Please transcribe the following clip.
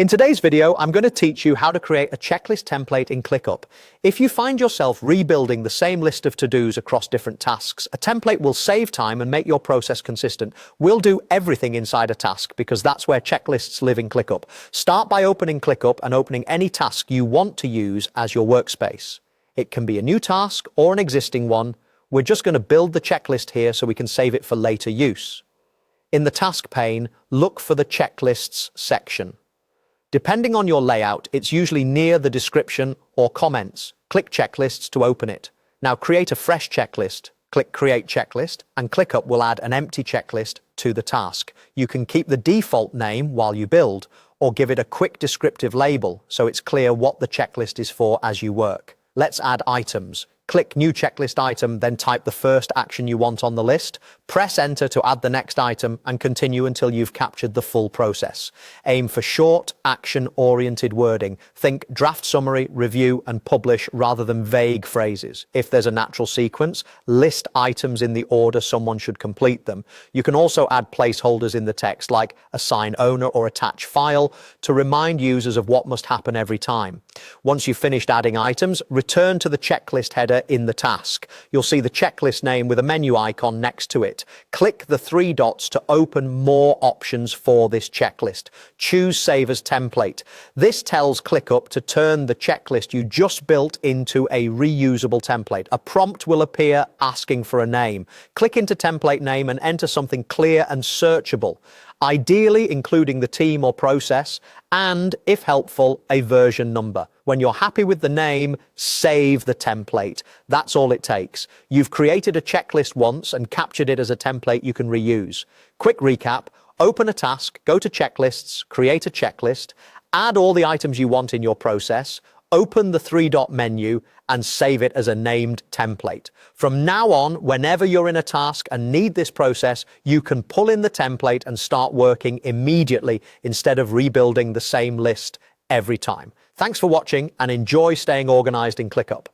In today's video, I'm going to teach you how to create a checklist template in ClickUp. If you find yourself rebuilding the same list of to-dos across different tasks, a template will save time and make your process consistent. We'll do everything inside a task because that's where checklists live in ClickUp. Start by opening ClickUp and opening any task you want to use as your workspace. It can be a new task or an existing one. We're just going to build the checklist here so we can save it for later use. In the task pane, look for the checklists section. Depending on your layout, it's usually near the description or comments. Click Checklists to open it. Now create a fresh checklist. Click Create Checklist, and ClickUp will add an empty checklist to the task. You can keep the default name while you build, or give it a quick descriptive label so it's clear what the checklist is for as you work. Let's add items. Click New Checklist Item, then type the first action you want on the list. Press Enter to add the next item and continue until you've captured the full process. Aim for short, action-oriented wording. Think draft summary, review, and publish rather than vague phrases. If there's a natural sequence, list items in the order someone should complete them. You can also add placeholders in the text like assign owner or attach file to remind users of what must happen every time. Once you've finished adding items, return to the checklist header in the task. You'll see the checklist name with a menu icon next to it. Click the three dots to open more options for this checklist. Choose Save as Template. This tells ClickUp to turn the checklist you just built into a reusable template. A prompt will appear asking for a name. Click into template name and enter something clear and searchable, ideally including the team or process, and, if helpful, a version number. When you're happy with the name, save the template. That's all it takes. You've created a checklist once and captured it as a template you can reuse. Quick recap: open a task, go to Checklists, create a checklist, add all the items you want in your process, open the three-dot menu, and save it as a named template. From now on, whenever you're in a task and need this process, you can pull in the template and start working immediately instead of rebuilding the same list every time. Thanks for watching and enjoy staying organized in ClickUp.